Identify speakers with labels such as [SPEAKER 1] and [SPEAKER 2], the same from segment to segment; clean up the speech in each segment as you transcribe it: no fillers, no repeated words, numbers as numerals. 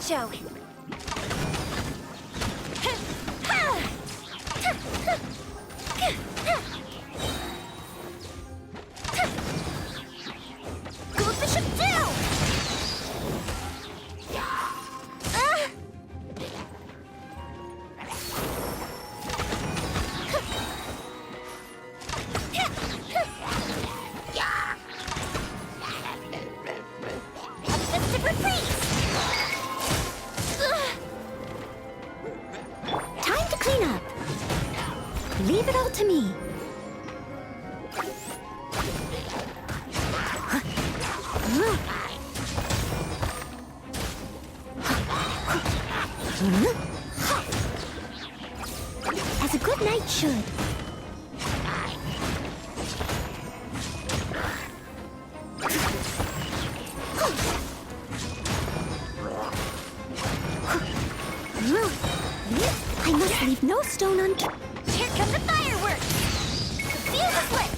[SPEAKER 1] show. Goldfish it down! Time to clean up. Leave it all to me. As a good knight should. I must leave no stone unturned. Here come the fireworks! The fuse is lit!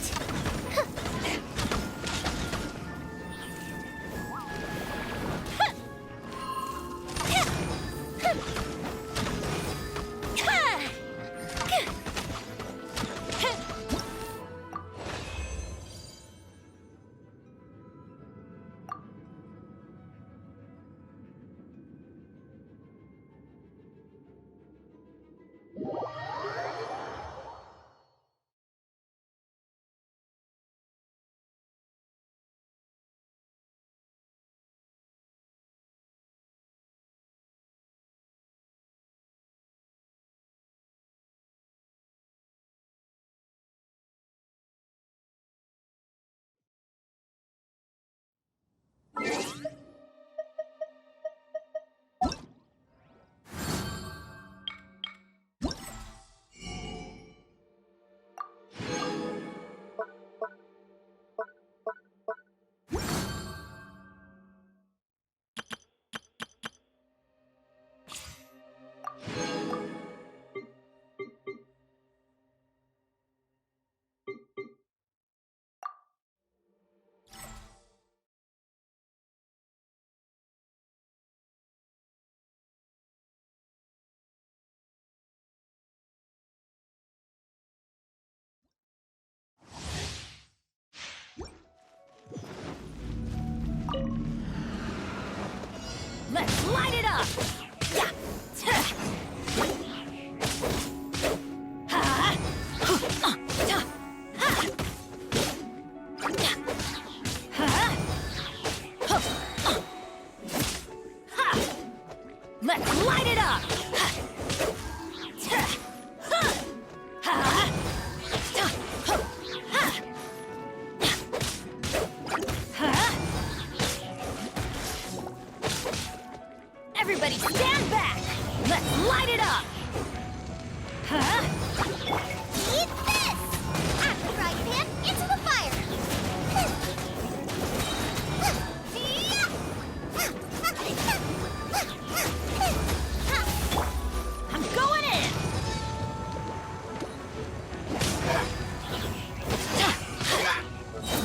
[SPEAKER 1] Let's light it up! Let's light it up! Everybody stand back! Let's light it up! Eat this! After frying pan, into the fire! I'm going in!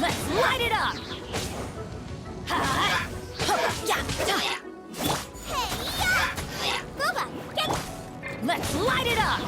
[SPEAKER 1] Let's light it up! Let's light it up!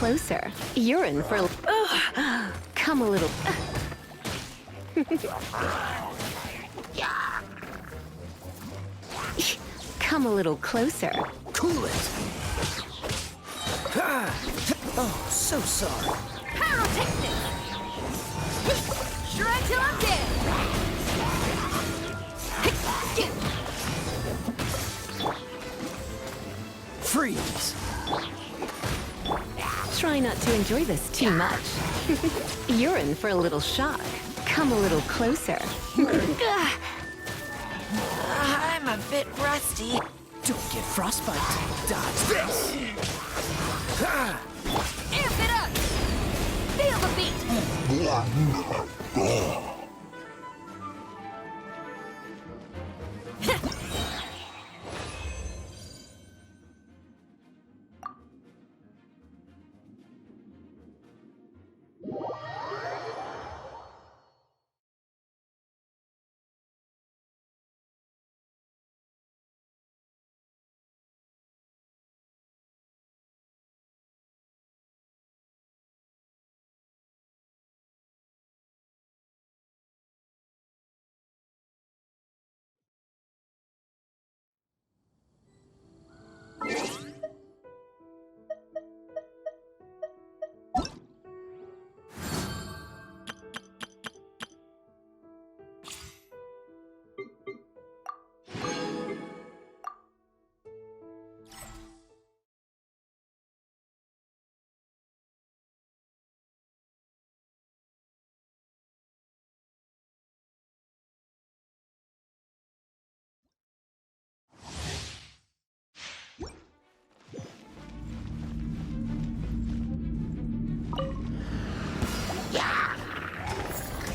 [SPEAKER 2] closer. You're in for... Come a little... Come a little closer.
[SPEAKER 3] Cool it! Oh, so sorry.
[SPEAKER 1] Pyrotechnic! Shred till I'm dead!
[SPEAKER 3] Freeze!
[SPEAKER 2] Try not to enjoy this too much. You're in for a little shock. Come a little closer.
[SPEAKER 4] I'm a bit rusty.
[SPEAKER 3] Don't get frostbite. Dodge this!
[SPEAKER 1] Amp it up! Feel the beat!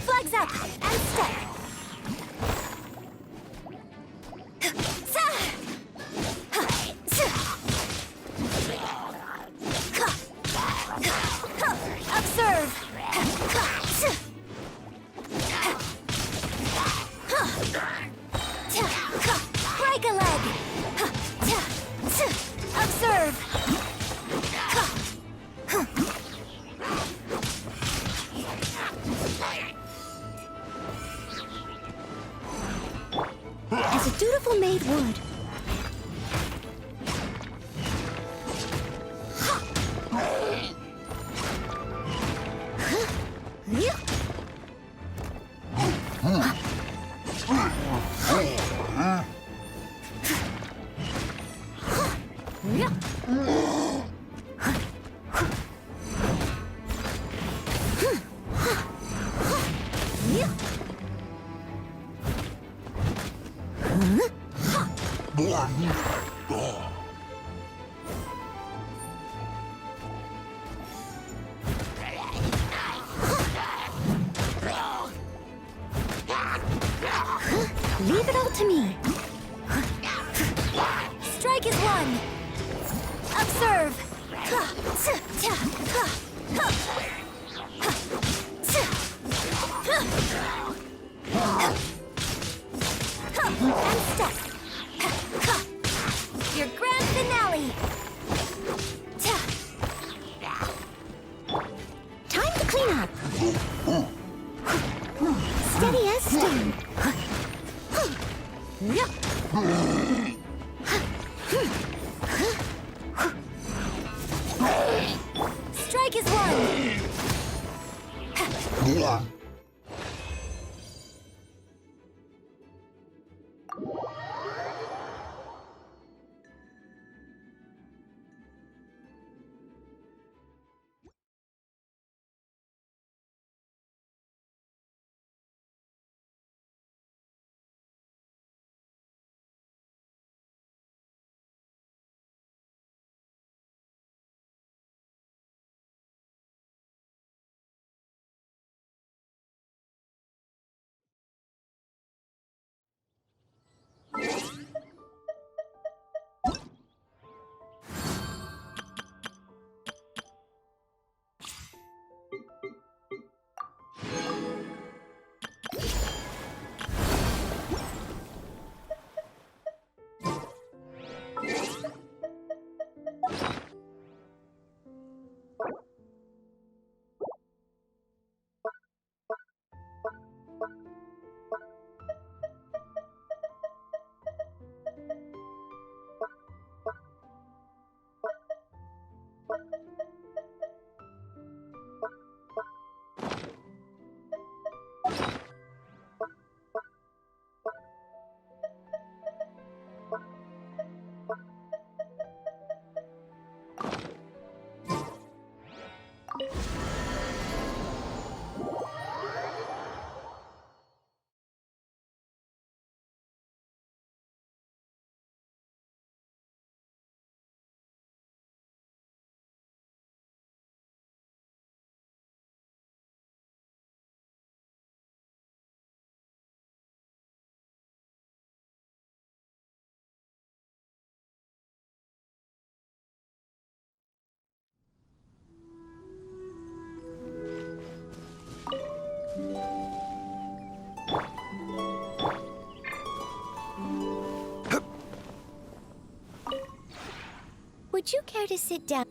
[SPEAKER 1] Flags up and step. Observe. Break a leg. Observe. As a dutiful maid would. Leave it all to me. Strike is one. Observe. And step. Your grand finale. Time to clean up. Steady as stone. Strike is one. Would you care to sit down?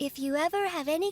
[SPEAKER 1] If you ever have any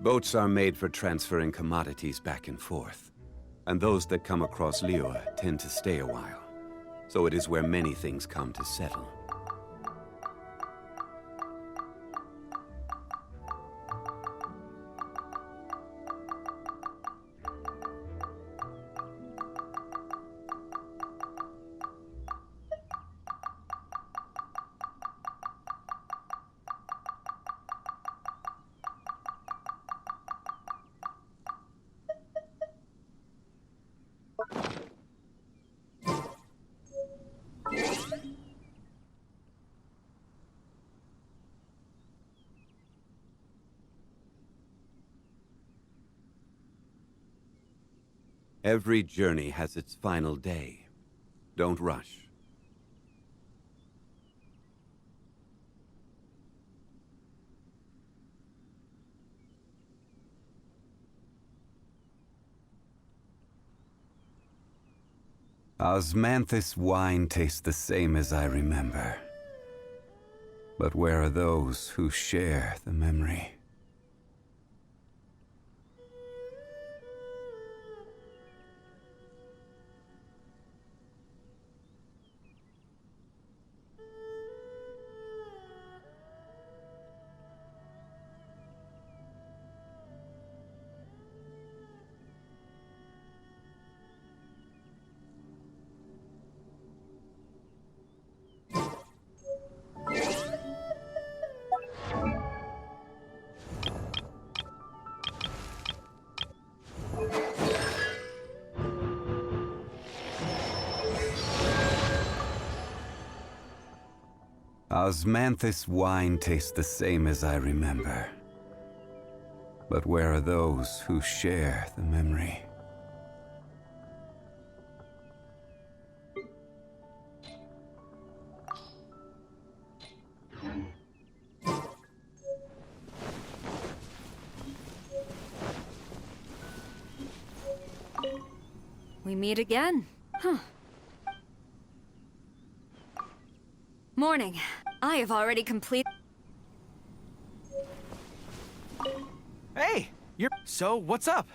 [SPEAKER 5] Boats are made for transferring commodities back and forth, and those that come across Liyue tend to stay a while. So it is where many things come to settle. Every journey has its final day. Don't rush. Osmanthus wine tastes the same as I remember. But where are those who share the memory? Osmanthus wine tastes the same as I remember. But where are those who share the memory?
[SPEAKER 6] We meet again. Huh. Morning. I have already completed...
[SPEAKER 7] Hey! So, what's up?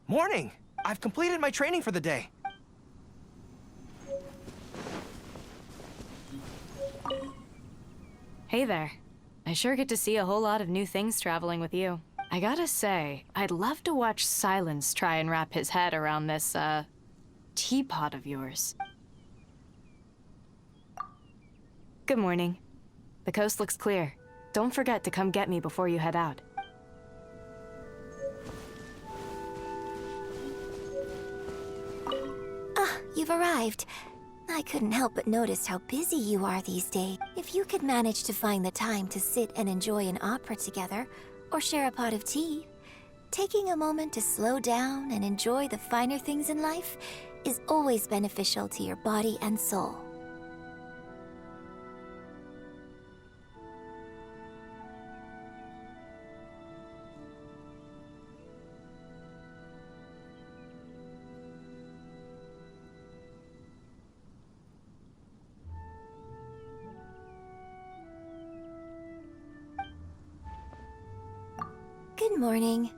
[SPEAKER 7] Morning! I've completed my training for the day.
[SPEAKER 8] Hey there. I sure get to see a whole lot of new things traveling with you. I gotta say, I'd love to watch Silence try and wrap his head around this, teapot of yours. Good morning. The coast looks clear. Don't forget to come get me before you head out.
[SPEAKER 1] Ah, you've arrived. I couldn't help but notice how busy you are these days. If you could manage to find the time to sit and enjoy an opera together, or share a pot of tea, taking a moment to slow down and enjoy the finer things in life is always beneficial to your body and soul. Good morning.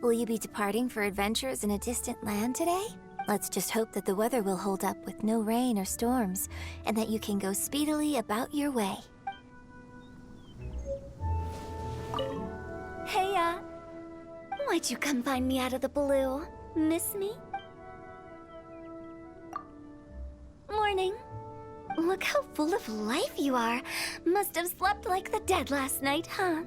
[SPEAKER 1] Will you be departing for adventures in a distant land today? Let's just hope that the weather will hold up with no rain or storms, and that you can go speedily about your way. Hey, why'd you come find me out of the blue? Miss me? Morning. Look how full of life you are. Must have slept like the dead last night, huh?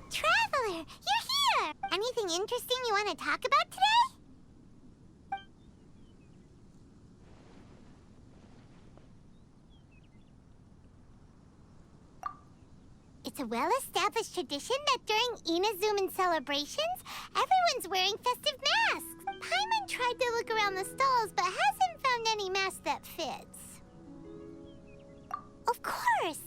[SPEAKER 9] Traveler, you're here! Anything interesting you want to talk about today? It's a well-established tradition that during Inazuman celebrations, everyone's wearing festive masks. Paimon tried to look around the stalls, but hasn't found any mask that fits. Of course!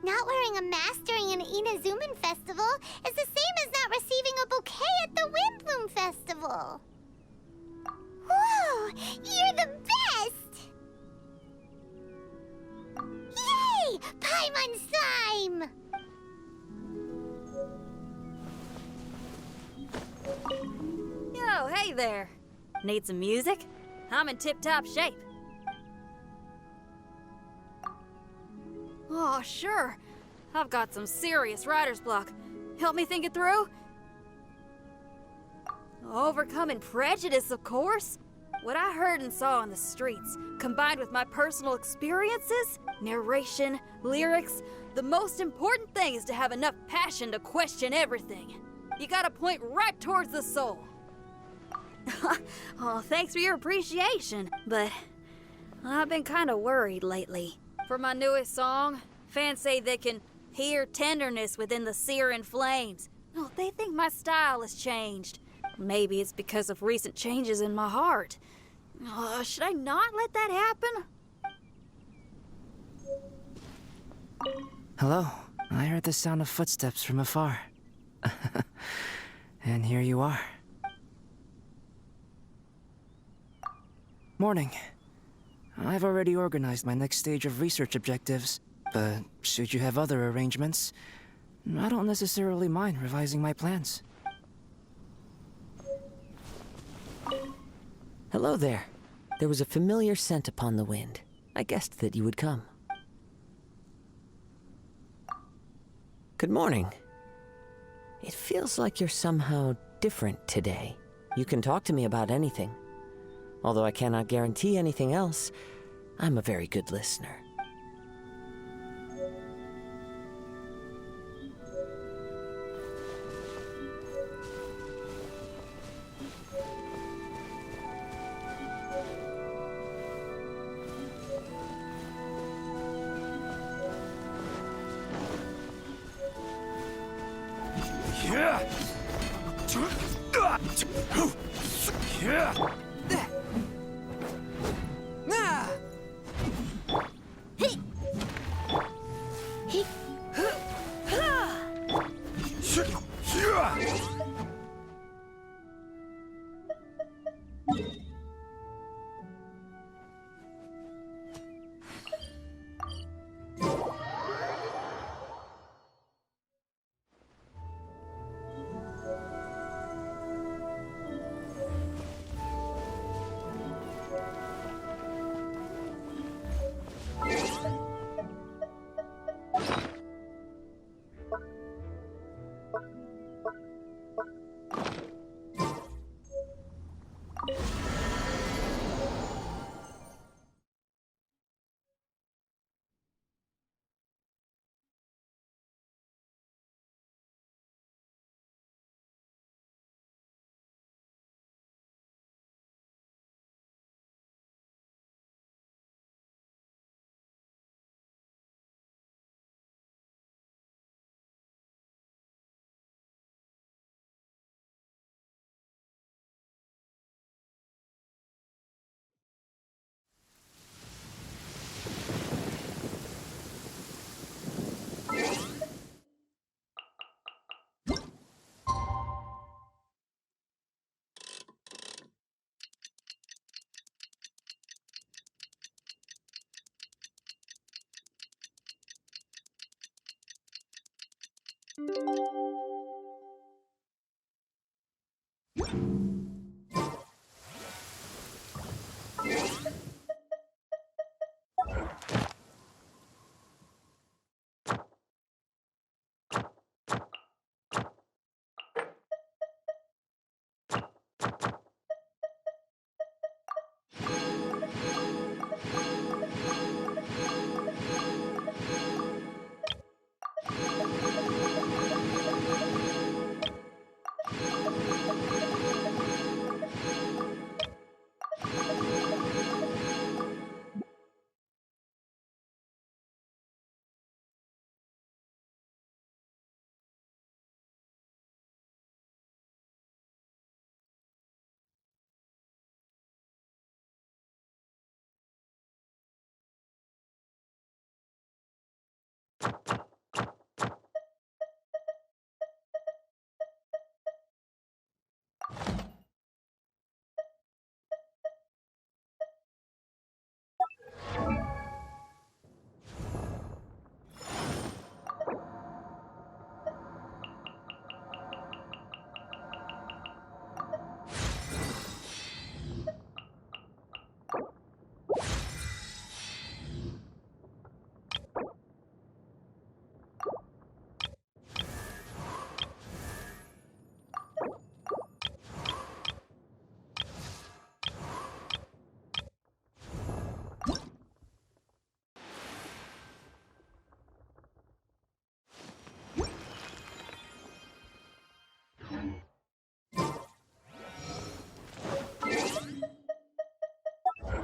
[SPEAKER 9] Not wearing a mask during an Inazuman festival is the same as not receiving a bouquet at the Windbloom Festival. Whoa! You're the best! Yay! Paimon slime!
[SPEAKER 6] Yo, hey there. Need some music? I'm in tip-top shape. Oh, sure. I've got some serious writer's block. Help me think it through? Overcoming prejudice, of course. What I heard and saw on the streets, combined with my personal experiences, narration, lyrics, the most important thing is to have enough passion to question everything. You gotta point right towards the soul. Oh, thanks for your appreciation, but I've been kinda worried lately. For my newest song, fans say they can hear tenderness within the searing flames. Oh, they think my style has changed. Maybe it's because of recent changes in my heart. Should I not let that happen?
[SPEAKER 7] Hello. I heard the sound of footsteps from afar. And here you are. Morning. I've already organized my next stage of research objectives, but should you have other arrangements, I don't necessarily mind revising my plans.
[SPEAKER 10] Hello there. There was a familiar scent upon the wind. I guessed that you would come. Good morning. It feels like you're somehow different today. You can talk to me about anything. Although I cannot guarantee anything else, I'm a very good listener.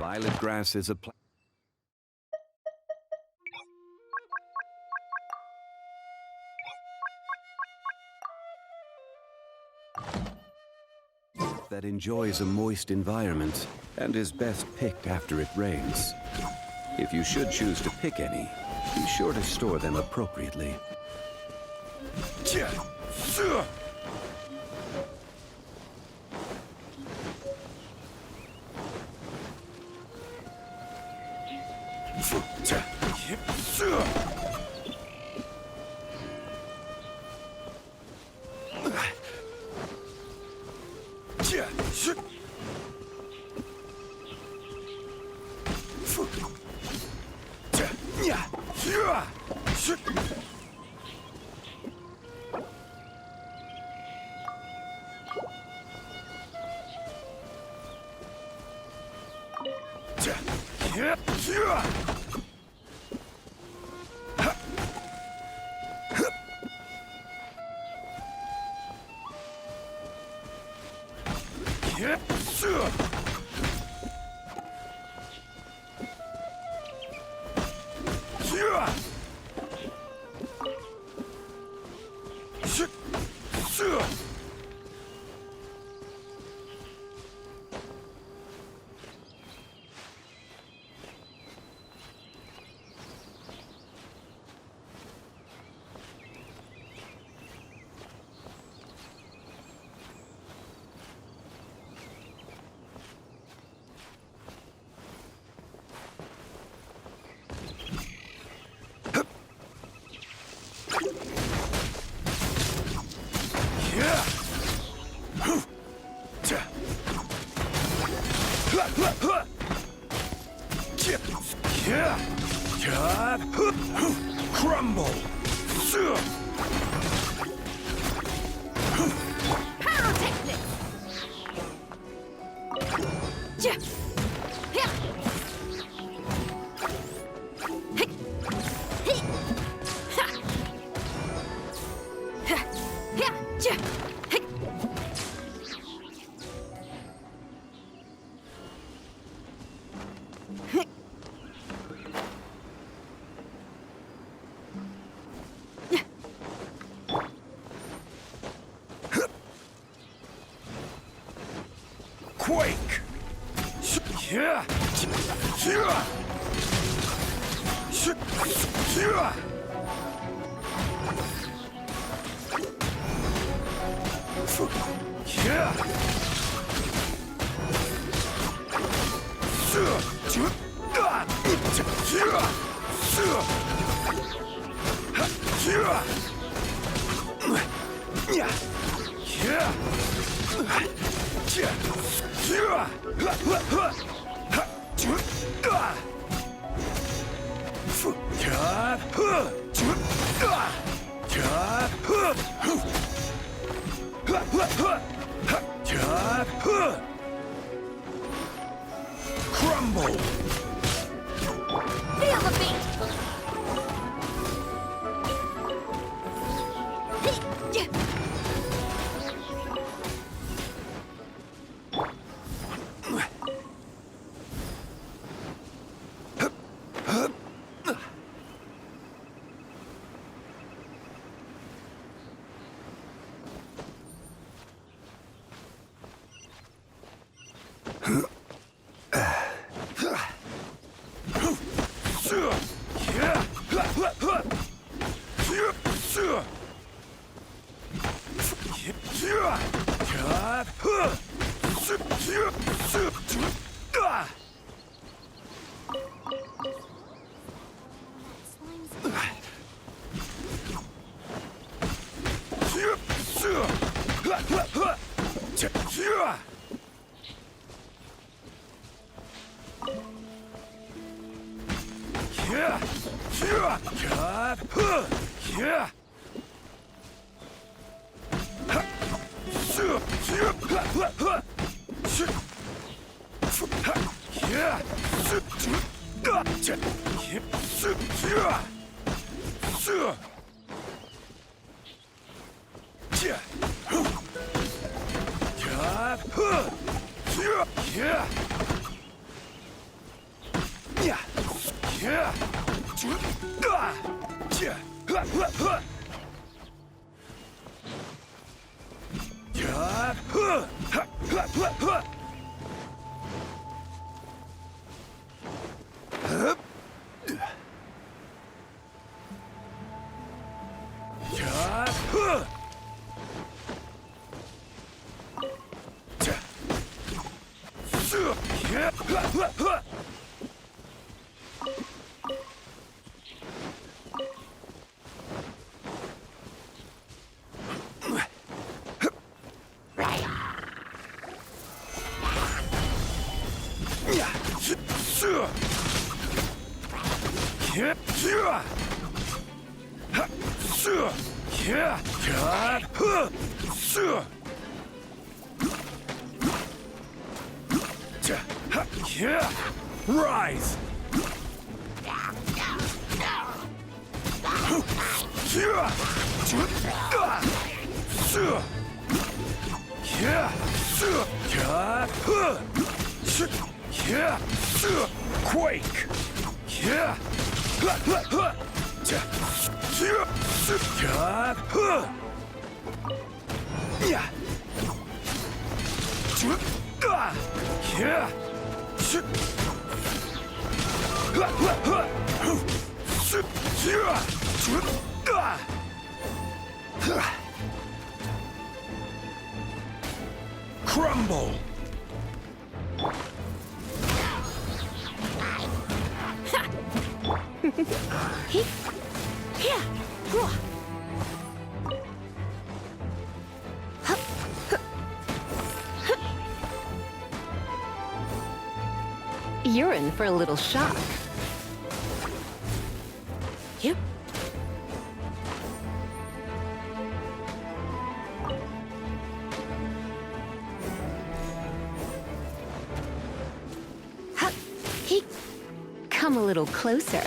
[SPEAKER 5] Violet grass is a plant that enjoys a moist environment and is best picked after it rains. If you should choose to pick any, be sure to store them appropriately.
[SPEAKER 3] Crumble! Quake! Crumble!
[SPEAKER 6] Feel the beat!
[SPEAKER 3] Rise! Quake! Crumble!
[SPEAKER 2] You're in for a little shock.
[SPEAKER 10] Yep.
[SPEAKER 2] Come a little closer.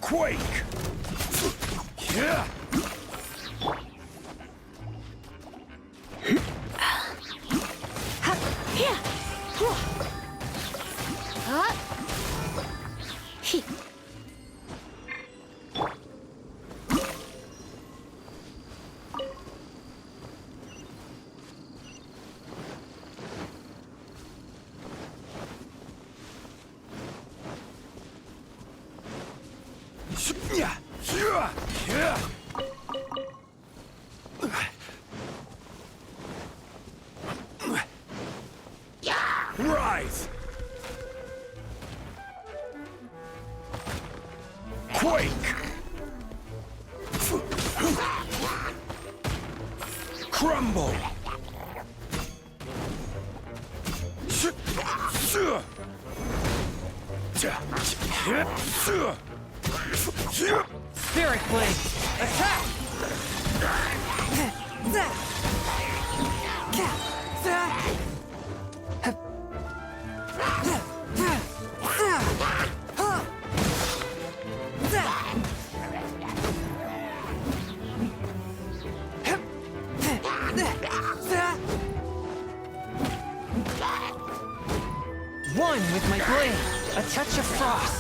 [SPEAKER 3] Quake! Yeah! Rise! Quake! Crumble!
[SPEAKER 4] Spirit Blade! Attack!
[SPEAKER 3] One!
[SPEAKER 4] burn with my blade. A touch of frost.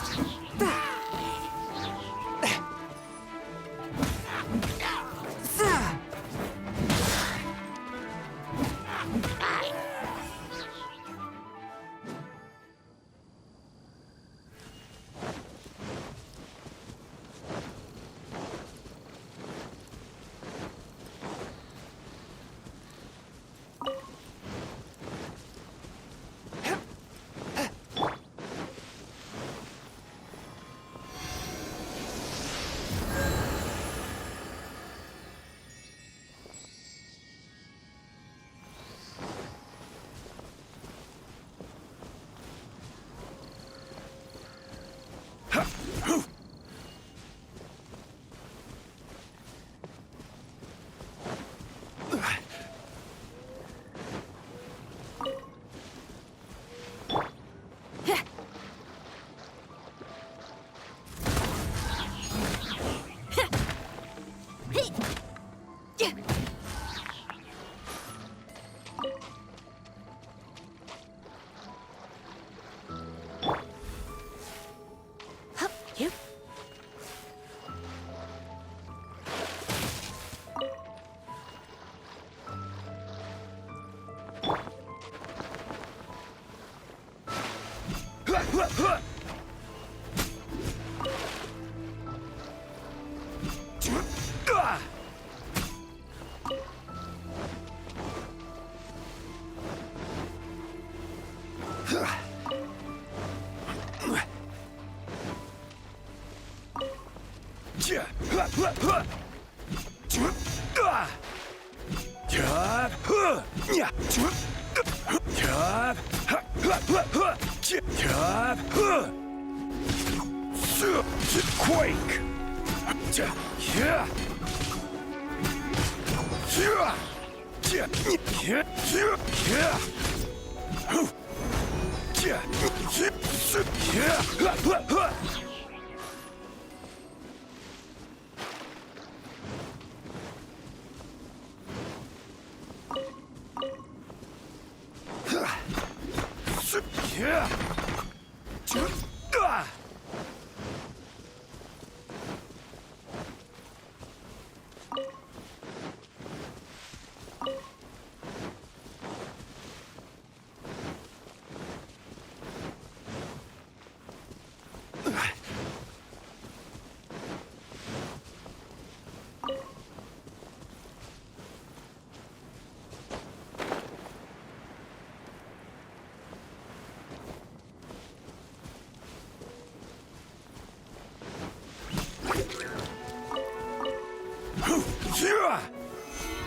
[SPEAKER 3] Quake!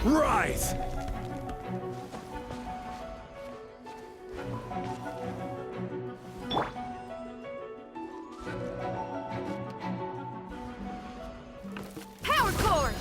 [SPEAKER 3] Rise!
[SPEAKER 6] Power cord!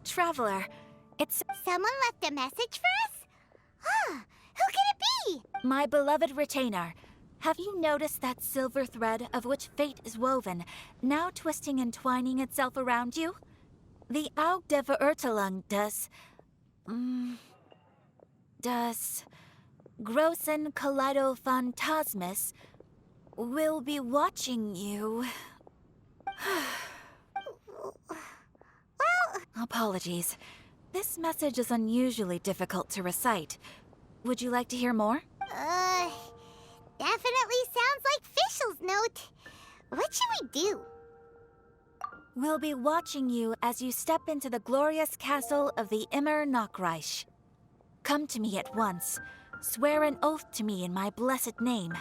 [SPEAKER 11] Traveler, it's...
[SPEAKER 9] Someone left a message for us? Ah, who could it be?
[SPEAKER 11] My beloved retainer. Have you noticed that silver thread of which fate is woven, now twisting and twining itself around you? The Aug der Verurteilung does Großen Kaleido Phantasmus will be watching you. Apologies. This message is unusually difficult to recite. Would you like to hear more?
[SPEAKER 9] Definitely sounds like Fishl's note. What should we do?
[SPEAKER 11] We'll be watching you as you step into the glorious castle of the Immer Nachreich. Come to me at once. Swear an oath to me in my blessed name,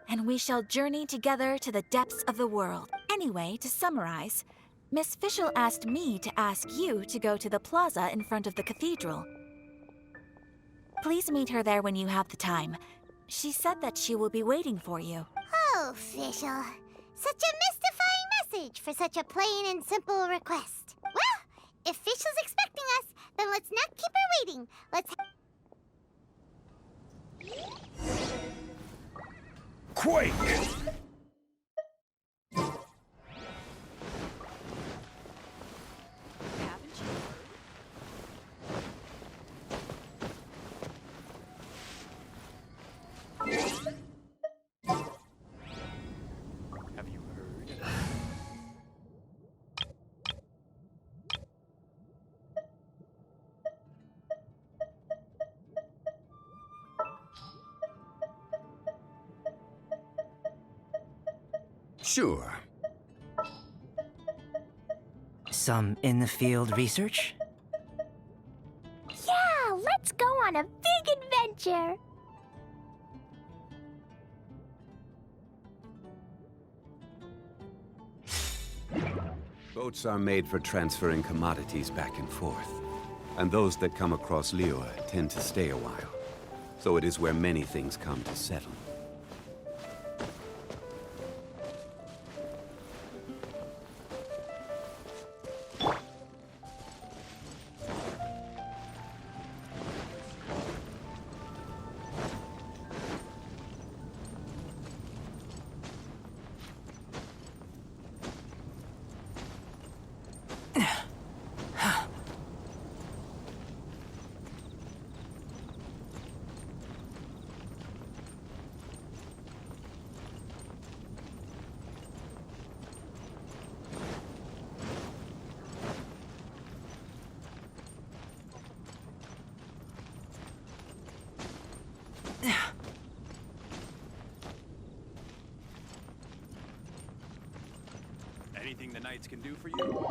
[SPEAKER 11] and we shall journey together to the depths of the world. Anyway, to summarize, Miss Fishl asked me to ask you to go to the plaza in front of the cathedral. Please meet her there when you have the time. She said that she will be waiting for you.
[SPEAKER 9] Oh, Fishl. Such a mystifying message for such a plain and simple request. Well, if Fishl's expecting us, then let's not keep her waiting. Let's...
[SPEAKER 3] Quake!
[SPEAKER 4] Have you heard?
[SPEAKER 5] Sure.
[SPEAKER 7] Some in-the-field research?
[SPEAKER 9] Yeah, let's go on a big adventure.
[SPEAKER 5] Boats are made for transferring commodities back and forth. And those that come across Liyue tend to stay a while. So it is where many things come to settle.
[SPEAKER 3] Anything the Knights can do for you?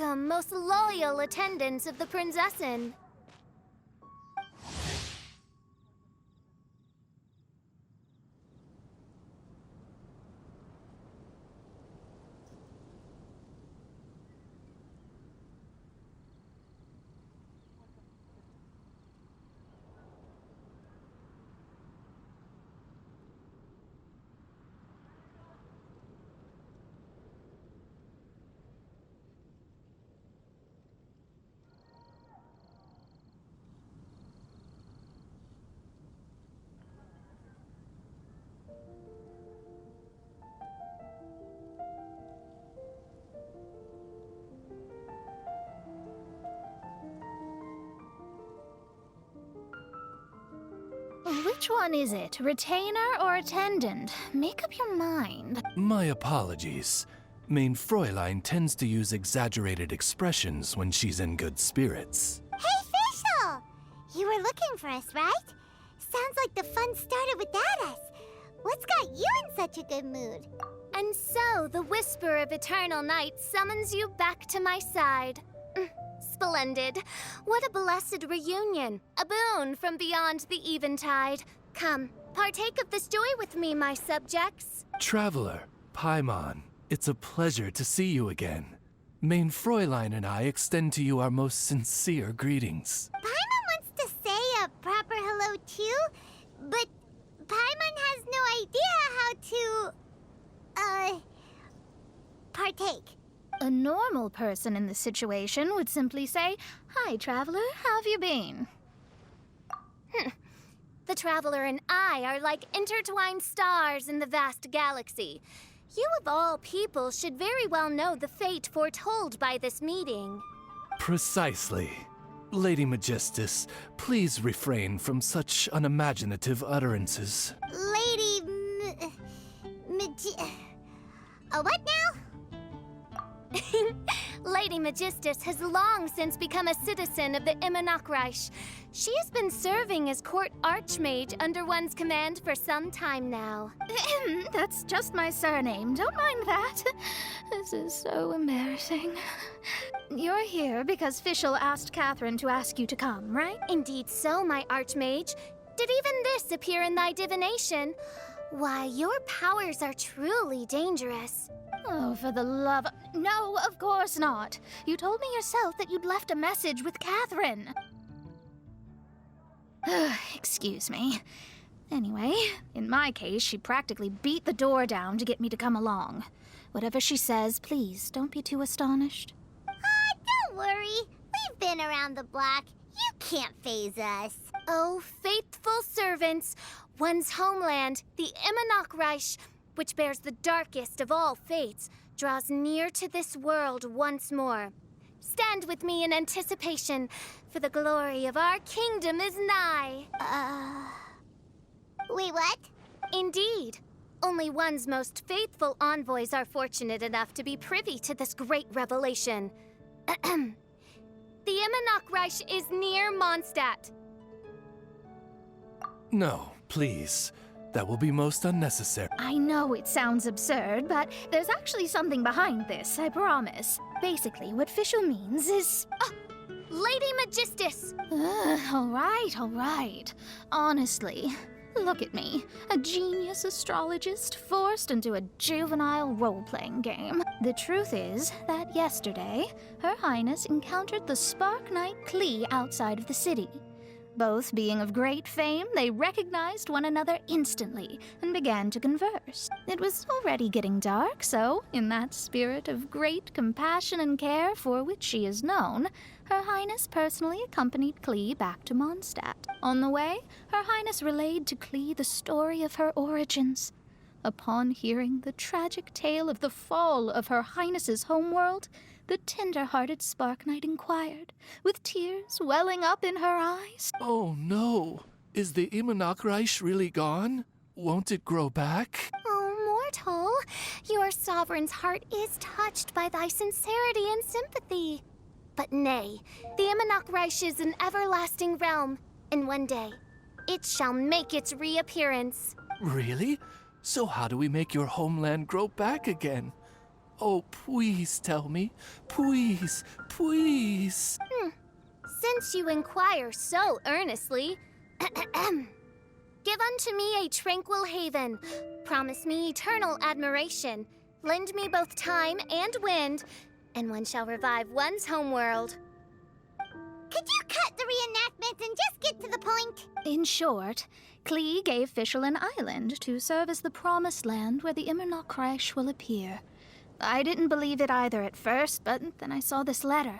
[SPEAKER 1] welcome, most loyal attendants of the Prinzessin.
[SPEAKER 12] Which one is it? Retainer or attendant? Make up your mind.
[SPEAKER 13] My apologies. Main Fräulein tends to use exaggerated expressions when she's in good spirits.
[SPEAKER 9] Hey, Fishl! You were looking for us, right? Sounds like the fun started without us. What's got you in such a good mood?
[SPEAKER 1] And so, the whisper of eternal night summons you back to my side. Splendid. What a blessed reunion. A boon from beyond the eventide. Come, partake of this joy with me, my subjects.
[SPEAKER 13] Traveler, Paimon, it's a pleasure to see you again. Main Fräulein and I extend to you our most sincere greetings.
[SPEAKER 9] Paimon wants to say a proper hello too, but Paimon has no idea how to, partake.
[SPEAKER 12] A normal person in this situation would simply say, "Hi, traveler, how have you been?"
[SPEAKER 1] The Traveler and I are like intertwined stars in the vast galaxy. You of all people should very well know the fate foretold by this meeting.
[SPEAKER 13] Precisely. Lady Magistus, please refrain from such unimaginative utterances.
[SPEAKER 9] Lady what now?
[SPEAKER 1] Lady Magistus has long since become a citizen of the Immernachtreich. She has been serving as court archmage under one's command for some time now.
[SPEAKER 12] That's just my surname. Don't mind that. This is so embarrassing. You're here because Fishl asked Catherine to ask you to come, right?
[SPEAKER 1] Indeed so, my archmage. Did even this appear in thy divination? Why, your powers are truly dangerous.
[SPEAKER 12] Oh, for the love of... No, of course not. You told me yourself that you'd left a message with Catherine. Excuse me. Anyway, in my case, she practically beat the door down to get me to come along. Whatever she says, please don't be too astonished.
[SPEAKER 9] Don't worry. We've been around the block. You can't faze us.
[SPEAKER 1] Oh, faithful servants, one's homeland, the Immernachtreich, which bears the darkest of all fates, draws near to this world once more. Stand with me in anticipation, for the glory of our kingdom is nigh.
[SPEAKER 9] Wait, what?
[SPEAKER 1] Indeed. Only one's most faithful envoys are fortunate enough to be privy to this great revelation. The Immernachtreich is near Mondstadt.
[SPEAKER 13] No, please. That will be most unnecessary.
[SPEAKER 12] I know it sounds absurd, but there's actually something behind this, I promise. Basically, what Fishl means is...
[SPEAKER 1] Lady Magistus!
[SPEAKER 12] All right. Honestly, look at me. A genius astrologist forced into a juvenile role-playing game. The truth is that yesterday, Her Highness encountered the Spark Knight Klee outside of the city. Both being of great fame, they recognized one another instantly and began to converse. It was already getting dark, so, in that spirit of great compassion and care for which she is known, Her Highness personally accompanied Klee back to Mondstadt. On the way, Her Highness relayed to Klee the story of her origins. Upon hearing the tragic tale of the fall of Her Highness's homeworld, the tender-hearted Spark Knight inquired, with tears welling up in her eyes.
[SPEAKER 13] Oh no! Is the Immernachtreich really gone? Won't it grow back?
[SPEAKER 1] Oh, mortal, your sovereign's heart is touched by thy sincerity and sympathy. But nay, the Immernachtreich is an everlasting realm, and one day, it shall make its reappearance.
[SPEAKER 13] Really? So how do we make your homeland grow back again? Oh, please tell me. Please, please.
[SPEAKER 9] Since you inquire so earnestly, give unto me a tranquil haven. Promise me eternal admiration. Lend me both time and wind, and one shall revive one's homeworld. Could you cut the reenactment and just get to the point?
[SPEAKER 12] In short, Klee gave Fishl an island to serve as the promised land where the Immernoch will appear. I didn't believe it either at first, but then I saw this letter.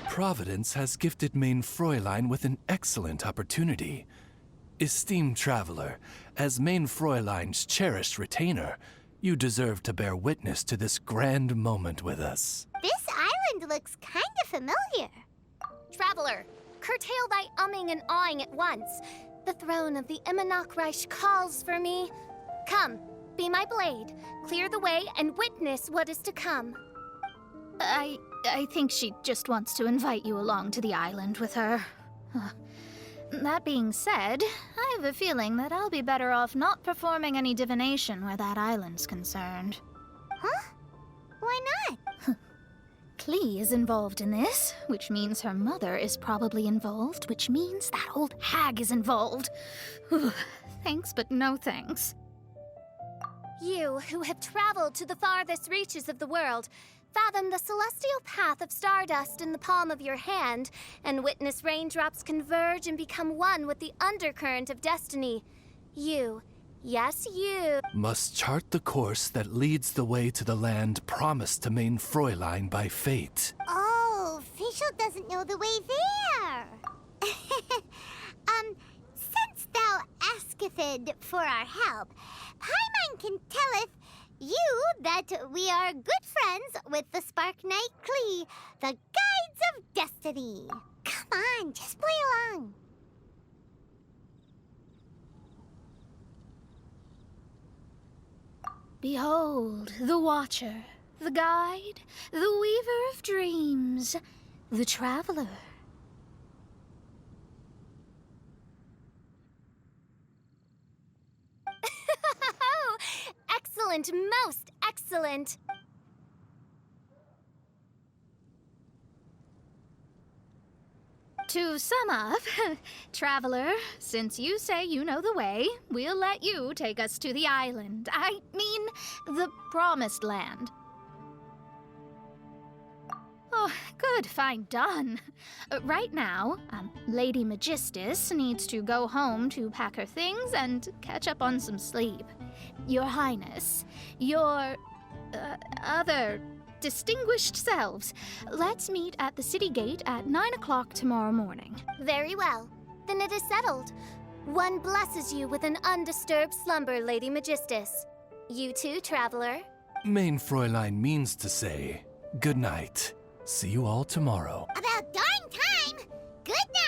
[SPEAKER 13] Providence has gifted Main Fräulein with an excellent opportunity. Esteemed traveler, as Main Fräulein's cherished retainer, you deserve to bear witness to this grand moment with us.
[SPEAKER 9] This island looks kind of familiar. Traveler, curtail thy umming and awing at once. The throne of the Immernoch calls for me. Come, be my blade, clear the way, and witness what is to come.
[SPEAKER 12] I think she just wants to invite you along to the island with her. That being said, I have a feeling that I'll be better off not performing any divination where that island's concerned.
[SPEAKER 9] Huh? Why not?
[SPEAKER 12] Klee is involved in this, which means her mother is probably involved, which means that old hag is involved. Thanks, but no thanks.
[SPEAKER 9] You, who have traveled to the farthest reaches of the world, fathom the celestial path of stardust in the palm of your hand, and witness raindrops converge and become one with the undercurrent of destiny. You, yes you,
[SPEAKER 13] must chart the course that leads the way to the land promised to Main Fräulein by fate.
[SPEAKER 9] Oh, Fishl doesn't know the way there. Since thou asketh for our help, Paimon can telleth you that we are good friends with the Spark Knight Klee, the Guides of Destiny. Come on, just play along.
[SPEAKER 12] Behold, the Watcher, the Guide, the Weaver of Dreams, the Traveler.
[SPEAKER 9] Excellent, most excellent.
[SPEAKER 12] To sum up, Traveler, since you say you know the way, we'll let you take us to the island. I mean, the Promised Land. Oh, good, fine, done. Right now, Lady Magistus needs to go home to pack her things and catch up on some sleep. Your Highness, your other distinguished selves, let's meet at the city gate at 9 o'clock tomorrow morning.
[SPEAKER 9] Very well. Then it is settled. One blesses you with an undisturbed slumber, Lady Magistus. You too, Traveler.
[SPEAKER 13] Main Fräulein means to say, good night. See you all tomorrow.
[SPEAKER 9] About darn time! Good night!